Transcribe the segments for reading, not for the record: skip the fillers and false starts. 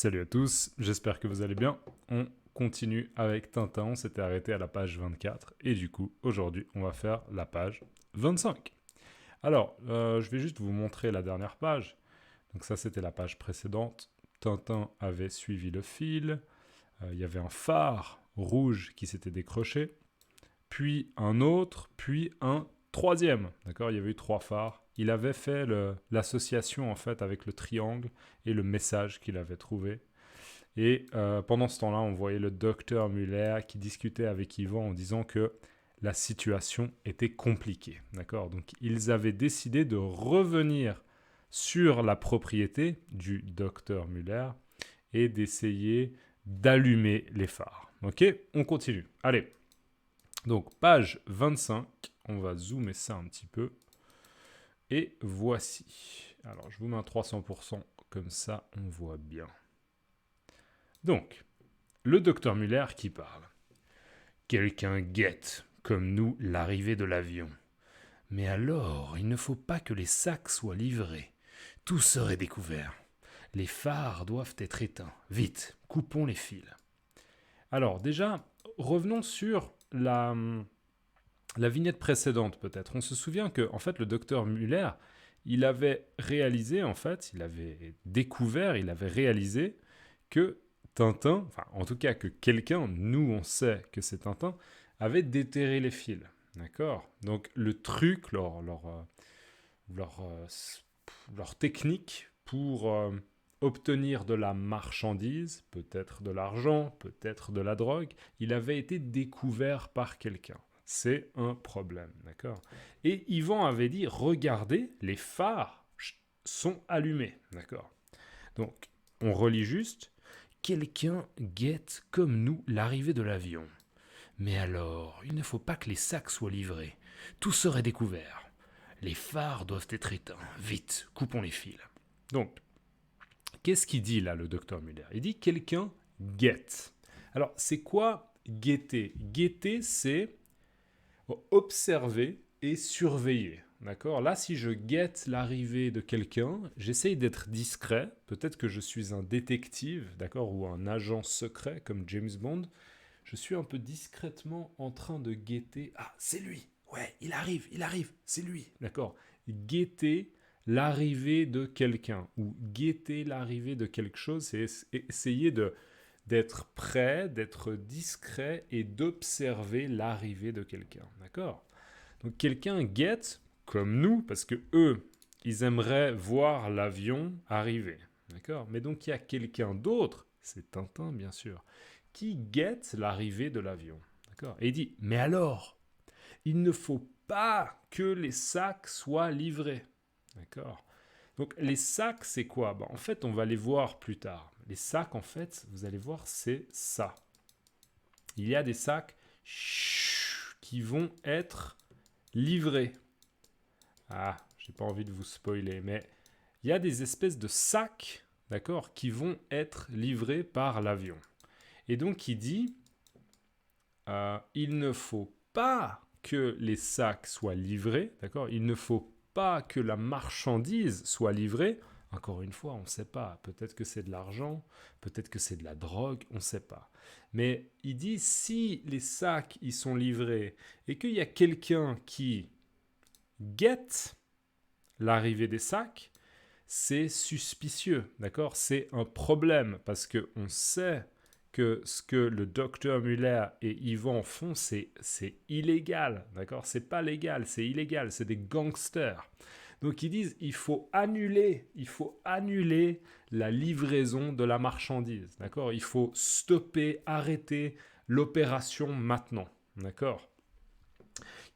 Salut à tous, j'espère que vous allez bien. On continue avec Tintin, on s'était arrêté à la page 24 et du coup aujourd'hui on va faire la page 25. Alors, je vais juste vous montrer la dernière page. Donc ça c'était la page précédente. Tintin avait suivi le fil, il y avait un phare rouge qui s'était décroché, puis un autre, puis un troisième. D'accord, il y avait eu 3 phares. Il avait fait l'association en fait avec le triangle et le message qu'il avait trouvé. Et pendant ce temps-là, on voyait le docteur Muller qui discutait avec Yvan en disant que la situation était compliquée. D'accord. Donc ils avaient décidé de revenir sur la propriété du docteur Muller et d'essayer d'allumer les phares. Ok, on continue. Allez. Donc page 25, on va zoomer ça un petit peu. Et voici. Alors je vous mets un 300%, comme ça on voit bien. Donc, le docteur Muller qui parle. Quelqu'un guette, comme nous, l'arrivée de l'avion. Mais alors, il ne faut pas que les sacs soient livrés. Tout serait découvert. Les phares doivent être éteints. Vite, coupons les fils. Alors, déjà, revenons sur la vignette précédente, peut-être. On se souvient que, en fait, le docteur Muller, il avait réalisé, en fait, il avait découvert, il avait réalisé que Tintin, enfin en tout cas que quelqu'un, nous on sait que c'est Tintin, avait déterré les fils. D'accord. Donc le truc, leur technique pour obtenir de la marchandise, peut-être de l'argent, peut-être de la drogue, il avait été découvert par quelqu'un. C'est un problème, d'accord. Et Yvan avait dit, regardez, les phares sont allumés, d'accord. Donc on relit juste. Quelqu'un guette comme nous l'arrivée de l'avion. Mais alors, il ne faut pas que les sacs soient livrés. Tout serait découvert. Les phares doivent être éteints. Vite, coupons les fils. Donc, qu'est-ce qu'il dit là, le docteur Muller? Il dit quelqu'un guette. Alors, c'est quoi guetter? Guetter, c'est observer et surveiller. D'accord. Là, si je guette l'arrivée de quelqu'un, j'essaye d'être discret. Peut-être que je suis un détective, d'accord, ou un agent secret comme James Bond. Je suis un peu discrètement en train de guetter. Ah, c'est lui. Ouais, il arrive, c'est lui. D'accord. Guetter l'arrivée de quelqu'un ou guetter l'arrivée de quelque chose, c'est essayer d'être prêt, d'être discret et d'observer l'arrivée de quelqu'un. D'accord. Donc quelqu'un guette comme nous, parce que eux, ils aimeraient voir l'avion arriver. D'accord. Mais donc il y a quelqu'un d'autre, c'est Tintin bien sûr, qui guette l'arrivée de l'avion. D'accord. Et il dit, mais alors, il ne faut pas que les sacs soient livrés. D'accord. Donc les sacs, c'est quoi? En fait, on va les voir plus tard. Les sacs, en fait, vous allez voir, c'est ça. Il y a des sacs qui vont être livrés. Ah, j'ai pas envie de vous spoiler, mais il y a des espèces de sacs, d'accord, qui vont être livrés par l'avion. Et donc il dit, il ne faut pas que les sacs soient livrés, d'accord. Il ne faut pas que la marchandise soit livrée. Encore une fois, on ne sait pas. Peut-être que c'est de l'argent, peut-être que c'est de la drogue, on ne sait pas. Mais il dit, si les sacs y sont livrés et qu'il y a quelqu'un qui guette l'arrivée des sacs, c'est suspicieux, d'accord? C'est un problème parce qu'on sait que ce que le docteur Muller et Yvan font, c'est illégal, d'accord? C'est pas légal, c'est illégal, c'est des gangsters. Donc ils disent il faut annuler la livraison de la marchandise, d'accord? Il faut stopper, arrêter l'opération maintenant, d'accord?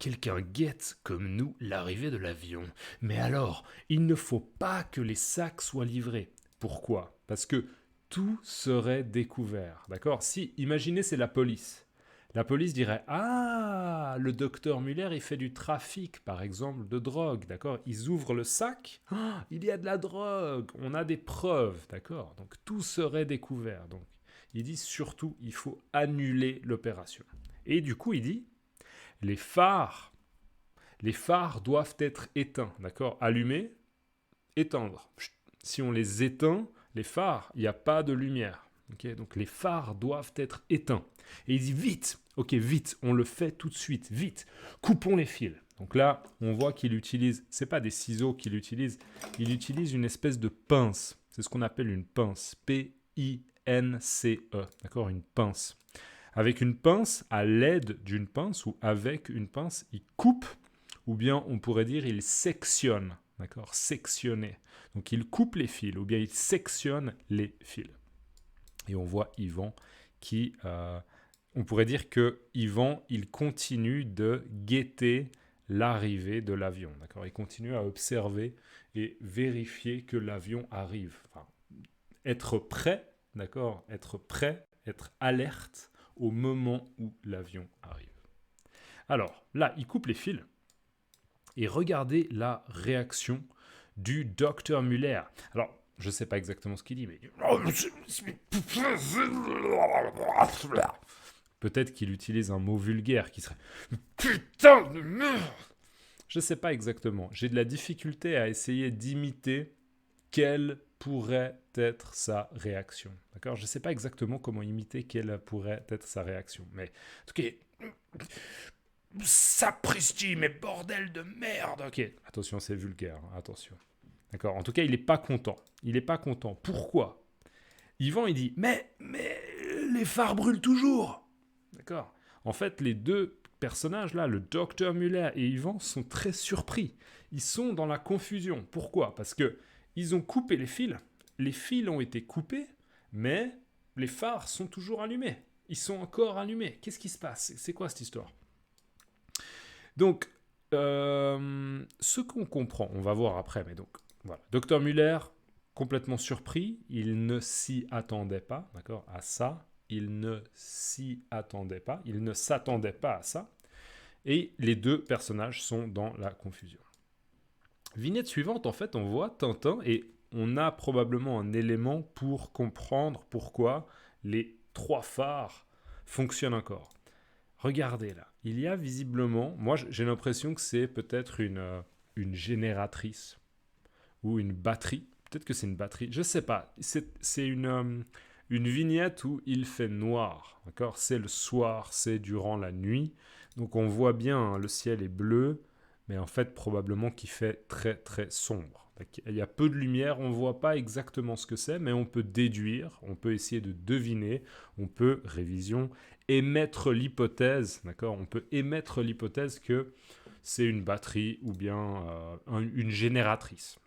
Quelqu'un guette comme nous l'arrivée de l'avion. Mais alors, il ne faut pas que les sacs soient livrés. Pourquoi? Parce que tout serait découvert. D'accord? Si, imaginez, c'est la police. La police dirait ah, le docteur Muller, il fait du trafic, par exemple, de drogue. D'accord? Ils ouvrent le sac. Ah, il y a de la drogue. On a des preuves. D'accord? Donc tout serait découvert. Donc il dit surtout, il faut annuler l'opération. Et du coup, il dit les phares doivent être éteints, d'accord? Allumés, éteindre. Si on les éteint, les phares, il n'y a pas de lumière. Okay, donc les phares doivent être éteints. Et il dit vite, ok, vite, on le fait tout de suite, vite, coupons les fils. Donc là, on voit qu'il utilise, c'est pas des ciseaux qu'il utilise, il utilise une espèce de pince. C'est ce qu'on appelle une pince, P-I-N-C-E, d'accord, une pince. Avec une pince, à l'aide d'une pince ou avec une pince, il coupe, ou bien on pourrait dire il sectionne, d'accord, sectionner. Donc il coupe les fils, ou bien il sectionne les fils. Et on voit Yvan qui, on pourrait dire que Yvan, il continue de guetter l'arrivée de l'avion, d'accord. Il continue à observer et vérifier que l'avion arrive. Enfin, être prêt, d'accord, être prêt, être alerte au moment où l'avion arrive. Alors, là, il coupe les fils et regardez la réaction du docteur Muller. Alors, je ne sais pas exactement ce qu'il dit, mais... Peut-être qu'il utilise un mot vulgaire qui serait « Putain de merde !» Je ne sais pas exactement. J'ai de la difficulté à essayer d'imiter quelle pourrait être sa réaction. D'accord ? Je ne sais pas exactement comment imiter quelle pourrait être sa réaction. Mais en tout cas, sapristi, mais bordel de merde. Ok, attention, c'est vulgaire, hein, attention. D'accord ? En tout cas, il n'est pas content. Il n'est pas content. Pourquoi ? Yvan, il dit, mais les phares brûlent toujours. D'accord ? En fait, les deux personnages là, le docteur Muller et Yvan, sont très surpris. Ils sont dans la confusion. Pourquoi ? Parce que ils ont coupé les fils ont été coupés, mais les phares sont toujours allumés. Ils sont encore allumés. Qu'est-ce qui se passe ? C'est quoi cette histoire ? Donc, ce qu'on comprend, on va voir après, mais donc, voilà. Docteur Muller, complètement surpris, il ne s'y attendait pas, d'accord, à ça. Il ne s'y attendait pas, il ne s'attendait pas à ça. Et les deux personnages sont dans la confusion. Vignette suivante, en fait, on voit Tintin et on a probablement un élément pour comprendre pourquoi les trois phares fonctionnent encore. Regardez là, il y a visiblement, moi j'ai l'impression que c'est peut-être une génératrice ou une batterie. Peut-être que c'est une batterie, je ne sais pas. C'est une vignette où il fait noir, d'accord ? C'est le soir, c'est durant la nuit. Donc on voit bien, hein, le ciel est bleu, mais en fait probablement qu'il fait très très sombre. Il y a peu de lumière, on ne voit pas exactement ce que c'est, mais on peut déduire, on peut essayer de deviner, on peut, révision, émettre l'hypothèse, d'accord ? On peut émettre l'hypothèse que c'est une batterie ou bien une génératrice.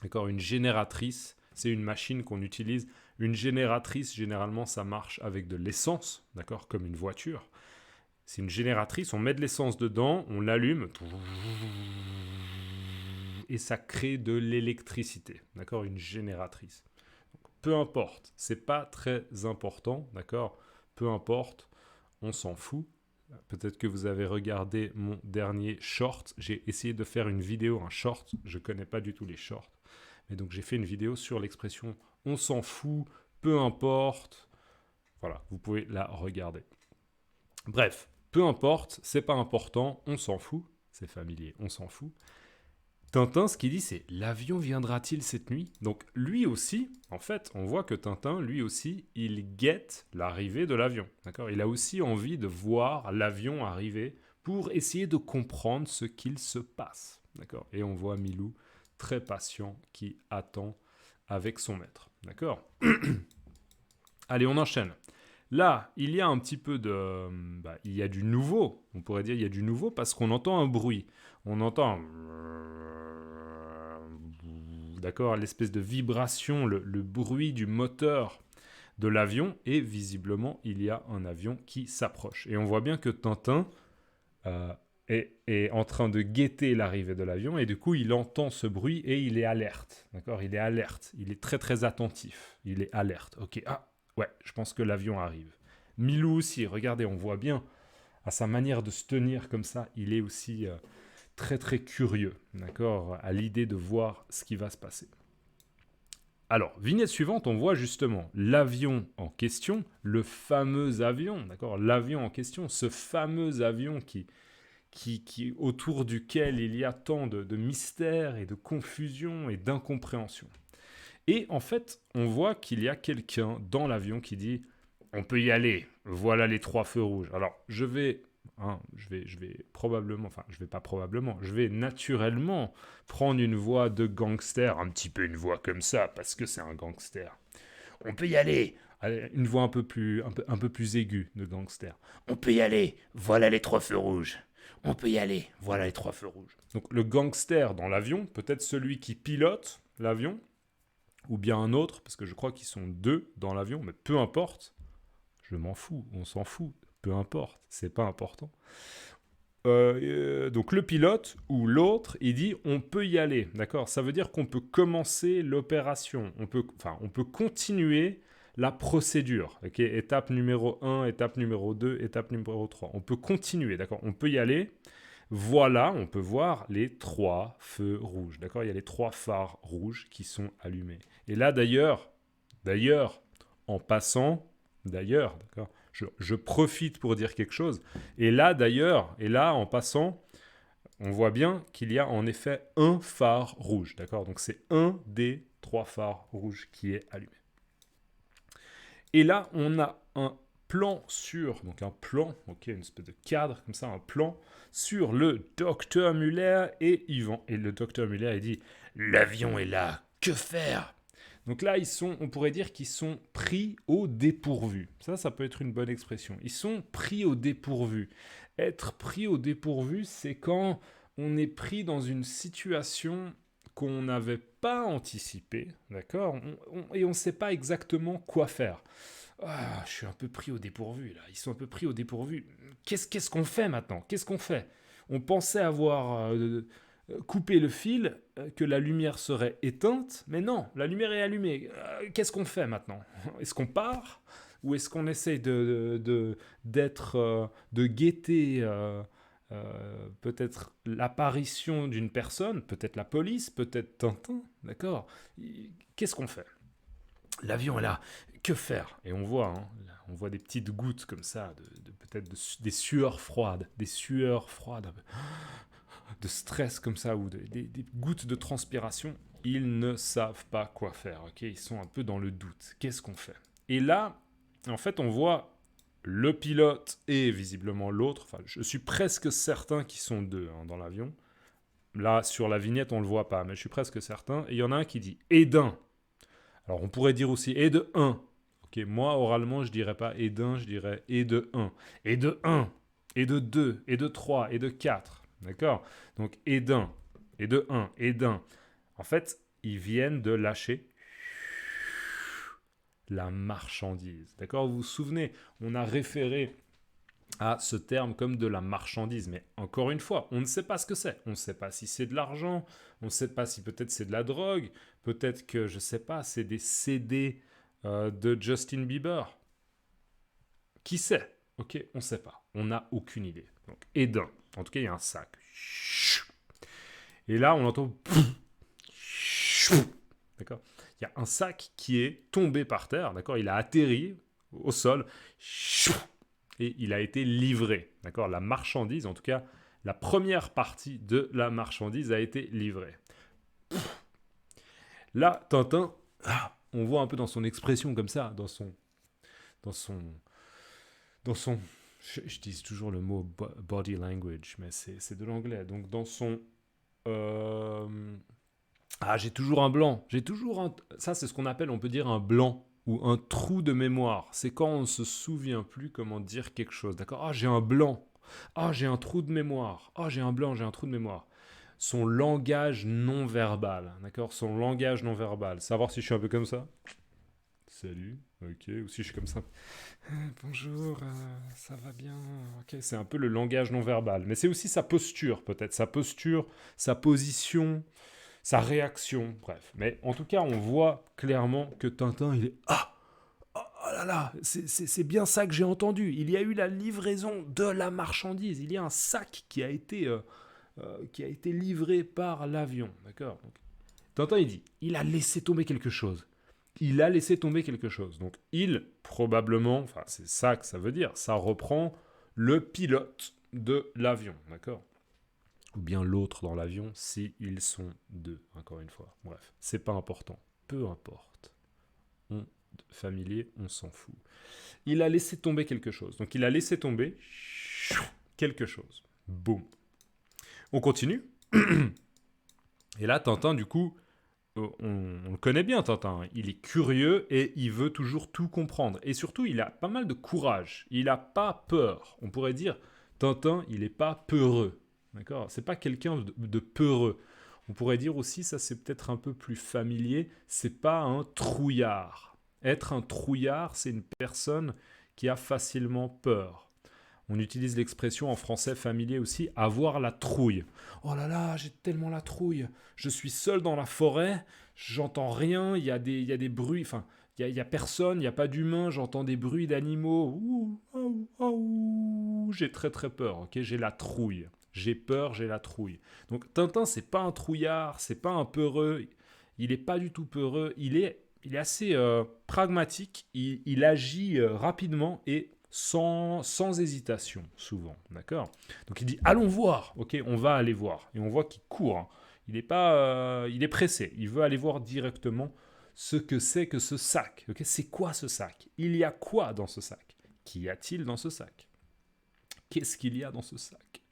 D'accord ? Une génératrice, c'est une machine qu'on utilise. Une génératrice, généralement, ça marche avec de l'essence, d'accord ? Comme une voiture. C'est une génératrice, on met de l'essence dedans, on l'allume, et ça crée de l'électricité, d'accord ? Une génératrice. Donc, peu importe, c'est pas très important, d'accord ? Peu importe, on s'en fout. Peut-être que vous avez regardé mon dernier short. J'ai essayé de faire une vidéo, un short. Je connais pas du tout les shorts. Mais donc j'ai fait une vidéo sur l'expression « on s'en fout, peu importe ». Voilà, vous pouvez la regarder. Bref, peu importe, c'est pas important, on s'en fout. C'est familier, on s'en fout. Tintin, ce qu'il dit, c'est « l'avion viendra-t-il cette nuit ?» Donc lui aussi, en fait, on voit que Tintin, lui aussi, il guette l'arrivée de l'avion. D'accord ? Il a aussi envie de voir l'avion arriver pour essayer de comprendre ce qu'il se passe. D'accord ? Et on voit Milou très patient qui attend avec son maître. D'accord ? Allez, on enchaîne. Là, il y a un petit peu de... il y a du nouveau. On pourrait dire il y a du nouveau parce qu'on entend un bruit. On entend... D'accord, l'espèce de vibration, le bruit du moteur de l'avion. Et visiblement, il y a un avion qui s'approche. Et on voit bien que Tintin est en train de guetter l'arrivée de l'avion. Et du coup, il entend ce bruit et il est alerte. D'accord, il est alerte. Il est très, très attentif. Il est alerte. Ok, ouais, je pense que l'avion arrive. Milou aussi, regardez, on voit bien à sa manière de se tenir comme ça, il est aussi très très curieux, d'accord, à l'idée de voir ce qui va se passer. Alors, vignette suivante, on voit justement l'avion en question, le fameux avion, d'accord, l'avion en question, ce fameux avion qui autour duquel il y a tant de mystères et de confusion et d'incompréhension. Et en fait, on voit qu'il y a quelqu'un dans l'avion qui dit « On peut y aller, voilà les 3 feux rouges ». Alors, je vais probablement, enfin, je vais pas probablement, je vais naturellement prendre une voix de gangster, un petit peu une voix comme ça, parce que c'est un gangster. On peut y aller. Allez, une voix un peu plus aiguë de gangster. On peut y aller, voilà les 3 feux rouges. On peut y aller, voilà les 3 feux rouges. Donc le gangster dans l'avion, peut-être celui qui pilote l'avion, ou bien un autre, parce que je crois qu'ils sont 2 dans l'avion, mais peu importe, je m'en fous, on s'en fout, peu importe, c'est pas important. Donc le pilote ou l'autre, il dit on peut y aller, d'accord. Ça veut dire qu'on peut commencer l'opération, on peut continuer la procédure, ok. Étape numéro 1, étape numéro 2, étape numéro 3. On peut continuer, d'accord. On peut y aller. Voilà, on peut voir les 3 feux rouges, d'accord. Il y a les 3 phares rouges qui sont allumés. Et là d'ailleurs, en passant, d'accord. Je profite pour dire quelque chose. Et là, en passant, on voit bien qu'il y a en effet un phare rouge. D'accord. Donc, c'est un des 3 phares rouges qui est allumé. Et là, on a un plan ok, une espèce de cadre comme ça, un plan sur le docteur Muller et Yvan. Et le docteur Muller, il dit « L'avion est là, que faire ?» Donc là, on pourrait dire qu'ils sont pris au dépourvu. Ça peut être une bonne expression. Ils sont pris au dépourvu. Être pris au dépourvu, c'est quand on est pris dans une situation qu'on n'avait pas anticipée, d'accord, et on ne sait pas exactement quoi faire. Ah, je suis un peu pris au dépourvu, là. Ils sont un peu pris au dépourvu. Qu'est-ce qu'on fait maintenant ? Qu'est-ce qu'on fait ? On pensait avoir coupé le fil, que la lumière serait éteinte, mais non, la lumière est allumée. Qu'est-ce qu'on fait maintenant ? Est-ce qu'on part ? Ou est-ce qu'on essaie de guetter peut-être l'apparition d'une personne, peut-être la police, peut-être Tintin, d'accord ? Qu'est-ce qu'on fait ? L'avion est là, que faire ? Et on voit des petites gouttes comme ça, des sueurs froides, de stress comme ça, ou des gouttes de transpiration. Ils ne savent pas quoi faire, ok ? Ils sont un peu dans le doute. Qu'est-ce qu'on fait ? Et là, en fait, on voit le pilote et visiblement l'autre. Enfin, je suis presque certain qu'ils sont 2 dans l'avion. Là, sur la vignette, on ne le voit pas, mais je suis presque certain. Et il y en a un qui dit « et d'un ». Alors, on pourrait dire aussi « et de 1 ». Ok, moi, oralement, je dirais pas « et d'un », je dirais « et de 1 ». Et de 1, et de 2, et de 3, et de 4. D'accord ? Donc, et d'un, et de 1, et d'un. En fait, ils viennent de lâcher la marchandise. D'accord ? Vous vous souvenez, on a référé à ce terme comme de la marchandise. Mais encore une fois, on ne sait pas ce que c'est. On ne sait pas si c'est de l'argent, on ne sait pas si peut-être c'est de la drogue, peut-être que, je ne sais pas, c'est des CD de Justin Bieber. Qui sait ? Ok, on ne sait pas. On n'a aucune idée. Donc, et d'un. En tout cas, il y a un sac. Et là, on entend... D'accord ? Il y a un sac qui est tombé par terre. D'accord ? Il a atterri au sol. Et il a été livré. D'accord ? La marchandise, en tout cas, la première partie de la marchandise a été livrée. Là, Tintin, on voit un peu dans son expression comme ça, dans son, je dis toujours le mot body language, mais c'est de l'anglais. Donc dans son, j'ai toujours un blanc. Ça c'est ce qu'on appelle, on peut dire un blanc ou un trou de mémoire. C'est quand on ne se souvient plus comment dire quelque chose. D'accord ? Ah, j'ai un blanc. Ah, j'ai un trou de mémoire. Ah, j'ai un blanc, j'ai un trou de mémoire. Son langage non verbal. D'accord ? Son langage non verbal. Savoir si je suis un peu comme ça ? Salut, ok. Ou si je suis comme ça. Bonjour, ça va bien. Ok, c'est un peu le langage non verbal. Mais c'est aussi sa posture, peut-être. Sa posture, sa position, sa réaction, bref. Mais en tout cas, on voit clairement que Tintin, il est... Oh là là, c'est bien ça que j'ai entendu. Il y a eu la livraison de la marchandise. Il y a un sac qui a été livré par l'avion. D'accord ? Donc, Tintin, il dit, il a laissé tomber quelque chose. Donc, probablement, enfin, c'est ça que ça veut dire, ça reprend le pilote de l'avion. D'accord ? Ou bien l'autre dans l'avion, si ils sont 2, encore une fois. Bref, c'est pas important. peu importe. Familier, on s'en fout. Il a laissé tomber quelque chose. Donc il a laissé tomber quelque chose. Boum. On continue. Et là, Tintin, du coup, on le connaît bien, Tintin. Il est curieux et il veut toujours tout comprendre. Et surtout, il a pas mal de courage. Il n'a pas peur. On pourrait dire, Tintin, il n'est pas peureux. D'accord ? C'est pas quelqu'un de peureux. On pourrait dire aussi, ça c'est peut-être un peu plus familier, c'est pas un trouillard. Être un trouillard, c'est une personne qui a facilement peur. On utilise l'expression en français familier aussi, avoir la trouille. Oh là là, j'ai tellement la trouille. Je suis seul dans la forêt, j'entends rien, il y a des bruits, enfin, il y a personne, il n'y a pas d'humain, j'entends des bruits d'animaux. Ouh, ouh, ouh, j'ai très très peur, ok ? J'ai la trouille. J'ai peur, j'ai la trouille. Donc Tintin, c'est pas un trouillard, c'est pas un peureux. Il n'est pas du tout peureux. Il est assez pragmatique. Il agit rapidement et sans hésitation, souvent. D'accord ? Donc il dit allons voir. Ok, on va aller voir. Et on voit qu'il court. Hein. Il est pressé. Il veut aller voir directement ce que c'est que ce sac. Ok, c'est quoi ce sac ? Il y a quoi dans ce sac ? Qu'y a-t-il dans ce sac ? Qu'est-ce qu'il y a dans ce sac ?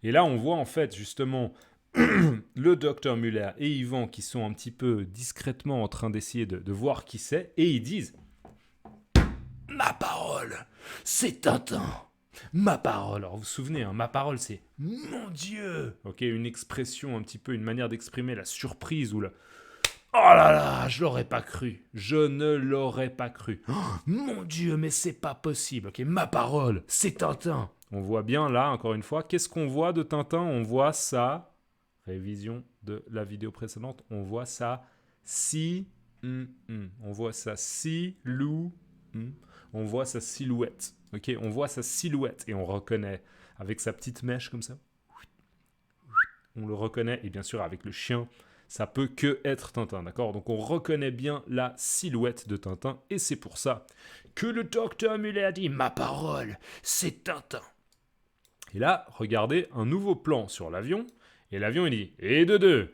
Et là, on voit en fait justement le docteur Muller et Yvan qui sont un petit peu discrètement en train d'essayer de voir qui c'est. Et ils disent « Ma parole, c'est Tintin !» Ma parole, alors vous vous souvenez, hein, ma parole c'est « Mon Dieu !» Ok, une expression un petit peu, une manière d'exprimer la surprise ou le « Oh là là, je l'aurais pas cru, je ne l'aurais pas cru. Oh, mon Dieu, mais c'est pas possible. Ok, ma parole, c'est Tintin !» On voit bien là, encore une fois, qu'est-ce qu'on voit de Tintin ? On voit sa révision de la vidéo précédente. On voit sa on voit sa on voit sa silhouette. Ok, on voit sa silhouette et on reconnaît avec sa petite mèche comme ça. On le reconnaît et bien sûr avec le chien, ça peut que être Tintin, d'accord ? Donc on reconnaît bien la silhouette de Tintin et c'est pour ça que le docteur Muller a dit « Ma parole, c'est Tintin !» Et là, regardez un nouveau plan sur l'avion. Et l'avion, il dit « Et de deux !»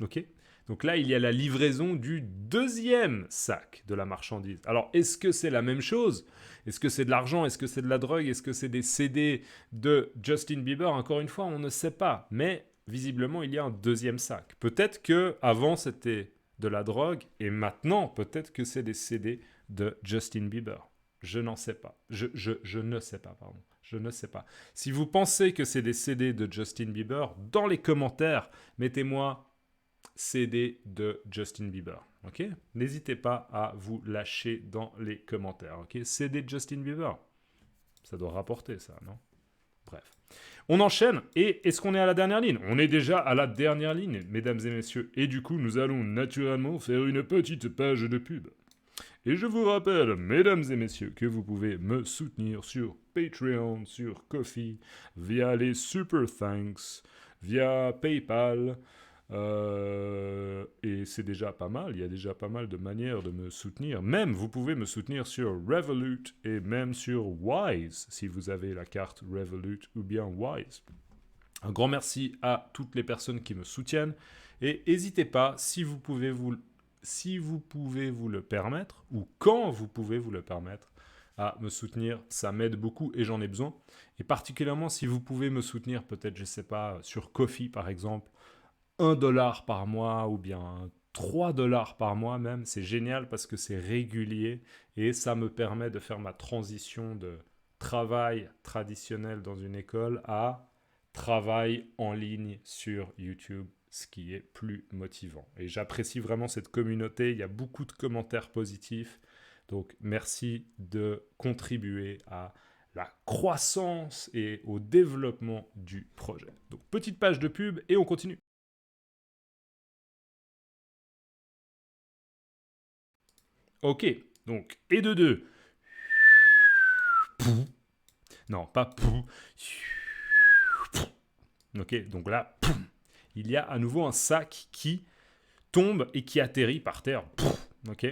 Ok ? Donc là, il y a la livraison du deuxième sac de la marchandise. Alors, est-ce que c'est la même chose ? Est-ce que c'est de l'argent ? Est-ce que c'est de la drogue ? Est-ce que c'est des CD de Justin Bieber ? Encore une fois, on ne sait pas. Mais visiblement, il y a un deuxième sac. Peut-être qu'avant, c'était de la drogue. Et maintenant, peut-être que c'est des CD de Justin Bieber. Je n'en sais pas. Je ne sais pas, pardon. Je ne sais pas. Si vous pensez que c'est des CD de Justin Bieber, dans les commentaires, mettez-moi CD de Justin Bieber. Ok ? N'hésitez pas à vous lâcher dans les commentaires. Ok ? CD de Justin Bieber. Ça doit rapporter ça, non ? Bref. On enchaîne. Et est-ce qu'on est à la dernière ligne ? On est déjà à la dernière ligne, mesdames et messieurs. Et du coup, nous allons naturellement faire une petite page de pub. Et je vous rappelle, mesdames et messieurs, que vous pouvez me soutenir sur Patreon, sur Ko-fi, via les Super Thanks, via PayPal. Et c'est déjà pas mal, il y a déjà pas mal de manières de me soutenir. Même, vous pouvez me soutenir sur Revolut et même sur Wise, si vous avez la carte Revolut ou bien Wise. Un grand merci à toutes les personnes qui me soutiennent. Et n'hésitez pas, si vous pouvez vous le permettre, ou quand vous pouvez vous le permettre, à me soutenir, ça m'aide beaucoup et j'en ai besoin. Et particulièrement si vous pouvez me soutenir, peut-être, je sais pas, sur Ko-fi par exemple, $1 par mois ou bien $3 par mois même, c'est génial parce que c'est régulier et ça me permet de faire ma transition de travail traditionnel dans une école à travail en ligne sur YouTube, ce qui est plus motivant. Et j'apprécie vraiment cette communauté, il y a beaucoup de commentaires positifs, donc merci de contribuer à la croissance et au développement du projet. Donc petite page de pub et on continue. Ok, donc et de deux. Non, pas pou. Ok, donc là, il y a à nouveau un sac qui tombe et qui atterrit par terre. Ok.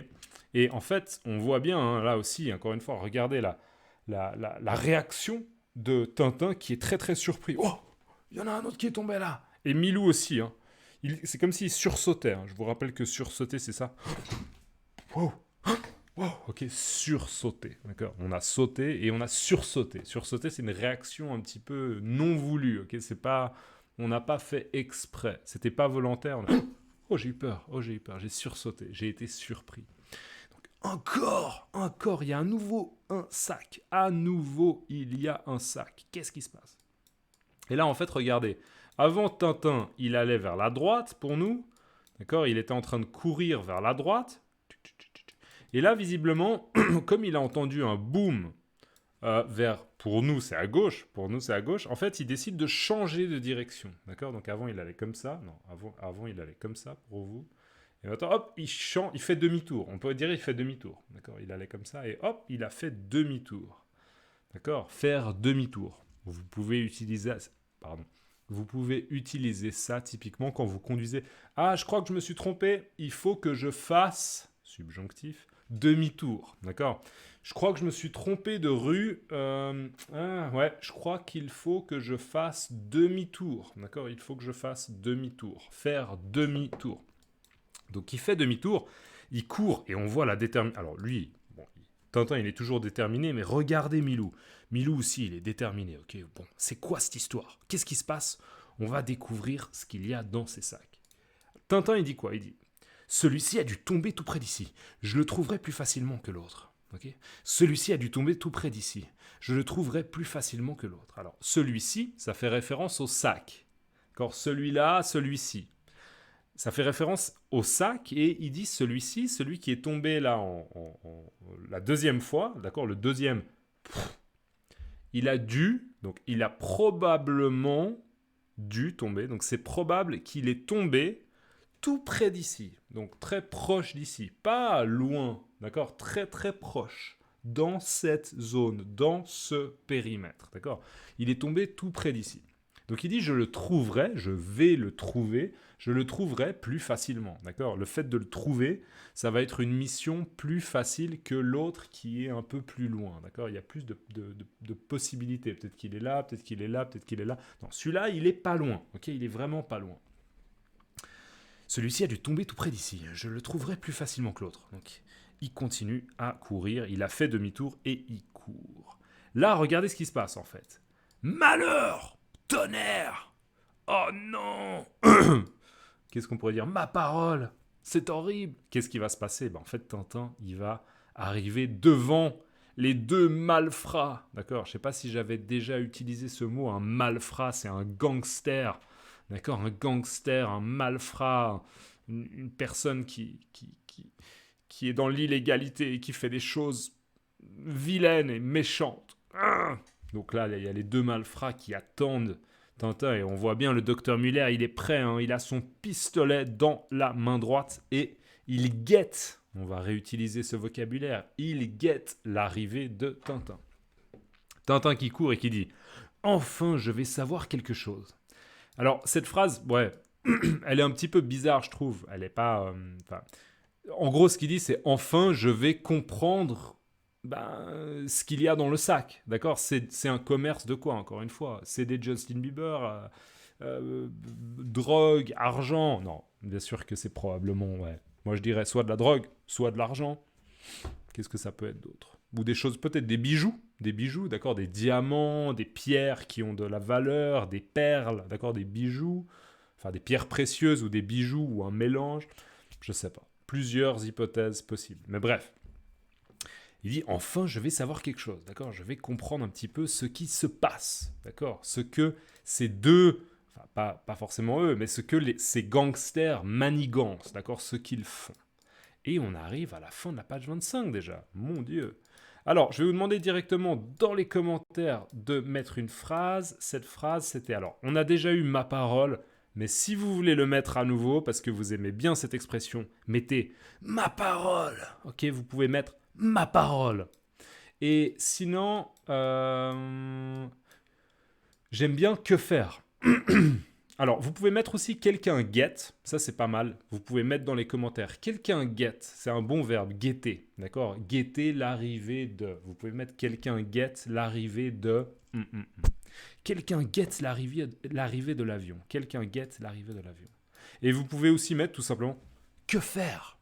Et en fait, on voit bien, hein, là aussi, encore une fois, regardez la réaction de Tintin qui est très très surpris. Oh, il y en a un autre qui est tombé là. Et Milou aussi. Hein. C'est comme s'il sursautait. Hein. Je vous rappelle que sursauter, c'est ça. Wow. Wow. Ok, sursauter. D'accord. On a sauté et on a sursauté. Sursauter, c'est une réaction un petit peu non voulue. Ok, c'est pas... On n'a pas fait exprès. C'était pas volontaire. Oh, j'ai eu peur. Oh, j'ai eu peur. J'ai sursauté. J'ai été surpris. Encore, il y a un sac. À nouveau, il y a un sac. Qu'est-ce qui se passe? Et là, en fait, regardez. Avant Tintin, il allait vers la droite pour nous. D'accord? Il était en train de courir vers la droite. Et là, visiblement, comme il a entendu un boom pour nous, c'est à gauche. Pour nous, c'est à gauche. En fait, il décide de changer de direction. D'accord? Donc avant, il allait comme ça. Non, avant, il allait comme ça pour vous. Et maintenant, hop, il fait demi-tour. On peut dire il fait demi-tour. D'accord? Il allait comme ça et hop, il a fait demi-tour. D'accord? Faire demi-tour. Vous pouvez utiliser... Pardon. Vous pouvez utiliser ça typiquement quand vous conduisez. Ah, je crois que je me suis trompé. Il faut que je fasse... Subjonctif. Demi-tour. D'accord? Je crois que je me suis trompé de rue. Ouais, je crois qu'il faut que je fasse demi-tour. D'accord? Il faut que je fasse demi-tour. Faire demi-tour. Donc il fait demi-tour, il court et on voit la détermination. Alors lui, bon, Tintin il est toujours déterminé, mais regardez Milou. Milou aussi il est déterminé. Ok, bon, c'est quoi cette histoire? Qu'est-ce qui se passe? On va découvrir ce qu'il y a dans ces sacs. Tintin il dit quoi? Il dit celui-ci a dû tomber tout près d'ici. Je le trouverai plus facilement que l'autre. Okay, celui-ci a dû tomber tout près d'ici. Je le trouverai plus facilement que l'autre. Alors celui-ci, ça fait référence au sac. D'accord, celui-là, celui-ci. Ça fait référence au sac et il dit celui-ci, celui qui est tombé là la deuxième fois, d'accord, le deuxième, il a probablement dû tomber, donc c'est probable qu'il est tombé tout près d'ici, donc très proche d'ici, pas loin, d'accord, très très proche, dans cette zone, dans ce périmètre, d'accord, il est tombé tout près d'ici. Donc il dit je vais le trouver, je le trouverai plus facilement, d'accord? Le fait de le trouver, ça va être une mission plus facile que l'autre qui est un peu plus loin, d'accord? Il y a plus de possibilités, peut-être qu'il est là, peut-être qu'il est là, peut-être qu'il est là. Non, celui-là, il est pas loin, ok? Il est vraiment pas loin. Celui-ci a dû tomber tout près d'ici, je le trouverai plus facilement que l'autre. Donc il continue à courir, il a fait demi-tour et il court. Là, regardez ce qui se passe en fait. Malheur! Tonnerre! Oh non! Qu'est-ce qu'on pourrait dire? Ma parole! C'est horrible! Qu'est-ce qui va se passer? En fait, Tintin, il va arriver devant les deux malfrats. D'accord? Je ne sais pas si j'avais déjà utilisé ce mot. Un malfrat, c'est un gangster. D'accord? Un gangster, un malfrat, une personne qui est dans l'illégalité et qui fait des choses vilaines et méchantes. Donc là, il y a les deux malfrats qui attendent Tintin et on voit bien le docteur Muller, il est prêt, hein, il a son pistolet dans la main droite et il guette, on va réutiliser ce vocabulaire, il guette l'arrivée de Tintin. Tintin qui court et qui dit « Enfin, je vais savoir quelque chose ». Alors, cette phrase, ouais, elle est un petit peu bizarre, je trouve. Elle n'est pas... en gros, ce qu'il dit, c'est « Enfin, je vais comprendre... » ce qu'il y a dans le sac, d'accord? C'est un commerce de quoi, encore une fois? C'est des Justin Bieber, drogue, argent? Non, bien sûr que c'est probablement, ouais. Moi, je dirais soit de la drogue, soit de l'argent. Qu'est-ce que ça peut être d'autre? Ou des choses, peut-être des bijoux, d'accord? Des diamants, des pierres qui ont de la valeur, des perles, d'accord? Des bijoux, enfin des pierres précieuses ou des bijoux ou un mélange, je sais pas. Plusieurs hypothèses possibles, mais bref. Il dit, enfin, je vais savoir quelque chose, d'accord? Je vais comprendre un petit peu ce qui se passe, d'accord? Ce que ces deux, enfin, pas forcément eux, mais ce que ces gangsters manigancent, d'accord? Ce qu'ils font. Et on arrive à la fin de la page 25 déjà, mon Dieu. Alors, je vais vous demander directement dans les commentaires de mettre une phrase. Cette phrase, c'était, alors, on a déjà eu ma parole, mais si vous voulez le mettre à nouveau, parce que vous aimez bien cette expression, mettez ma parole, ok? Vous pouvez mettre ma parole. Et sinon, j'aime bien que faire. Alors, vous pouvez mettre aussi quelqu'un guette, ça c'est pas mal. Vous pouvez mettre dans les commentaires quelqu'un guette, c'est un bon verbe, guetter, d'accord? Guetter l'arrivée de. Vous pouvez mettre quelqu'un guette l'arrivée de. Quelqu'un guette l'arrivée de l'avion. Quelqu'un guette l'arrivée de l'avion. Et vous pouvez aussi mettre tout simplement « Que faire ?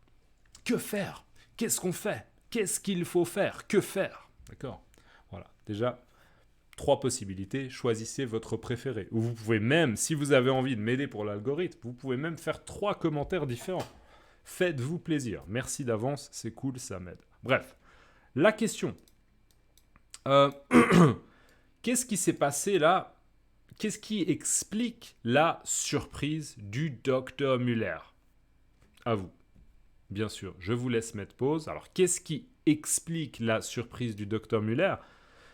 Que faire ? Qu'est-ce qu'on fait ? Qu'est-ce qu'il faut faire ? Que faire ?» D'accord ? Voilà, déjà, 3 possibilités, choisissez votre préféré. Ou vous pouvez même, si vous avez envie de m'aider pour l'algorithme, vous pouvez même faire 3 commentaires différents. Faites-vous plaisir. Merci d'avance, c'est cool, ça m'aide. Bref, la question. Qu'est-ce qui s'est passé là ? Qu'est-ce qui explique la surprise du docteur Muller ? À vous. Bien sûr, je vous laisse mettre pause. Alors, qu'est-ce qui explique la surprise du docteur Muller ?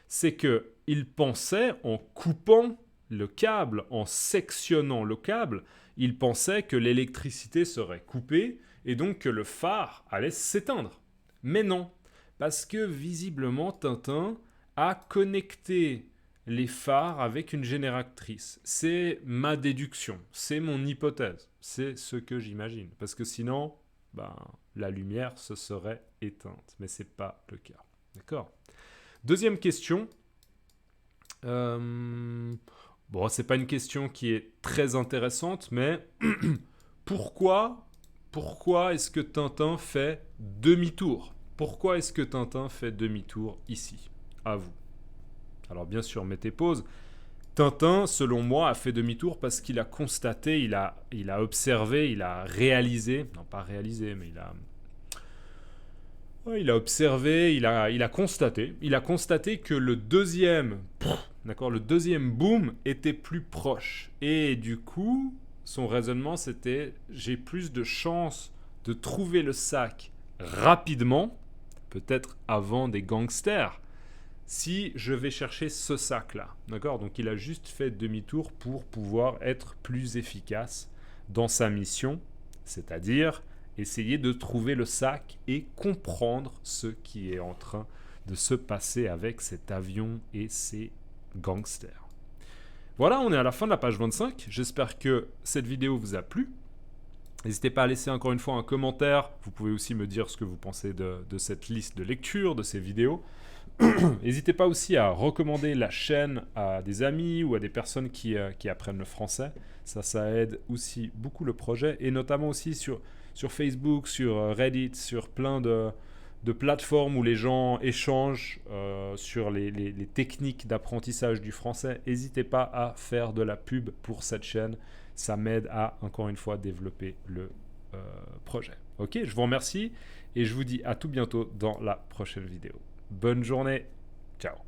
C'est qu'il pensait, en coupant le câble, en sectionnant le câble, il pensait que l'électricité serait coupée et donc que le phare allait s'éteindre. Mais non, parce que visiblement Tintin a connecté les phares avec une génératrice. C'est ma déduction, c'est mon hypothèse, c'est ce que j'imagine. Parce que sinon, la lumière se serait éteinte. Mais ce n'est pas le cas. D'accord ? Deuxième question. Bon, c'est pas une question qui est très intéressante, mais pourquoi est-ce que Tintin fait demi-tour ? Pourquoi est-ce que Tintin fait demi-tour ici ? À vous. Alors bien sûr, mettez pause. Tintin, selon moi, a fait demi-tour parce qu'il a constaté, il a observé, il a réalisé, non pas réalisé, mais il a observé, il a constaté que le deuxième boom était plus proche. Et du coup, son raisonnement, c'était j'ai plus de chances de trouver le sac rapidement, peut-être avant des gangsters, si je vais chercher ce sac-là. D'accord ? Donc, il a juste fait demi-tour pour pouvoir être plus efficace dans sa mission, c'est-à-dire essayer de trouver le sac et comprendre ce qui est en train de se passer avec cet avion et ces gangsters. Voilà, on est à la fin de la page 25. J'espère que cette vidéo vous a plu. N'hésitez pas à laisser encore une fois un commentaire. Vous pouvez aussi me dire ce que vous pensez de cette liste de lecture, de ces vidéos. N'hésitez pas aussi à recommander la chaîne à des amis ou à des personnes qui apprennent le français. Ça aide aussi beaucoup le projet, et notamment aussi sur Facebook, sur Reddit, sur plein de plateformes où les gens échangent sur les techniques d'apprentissage du français. N'hésitez pas à faire de la pub pour cette chaîne. Ça m'aide à, encore une fois, développer le projet. Ok, je vous remercie et je vous dis à tout bientôt dans la prochaine vidéo. Bonne journée. Ciao.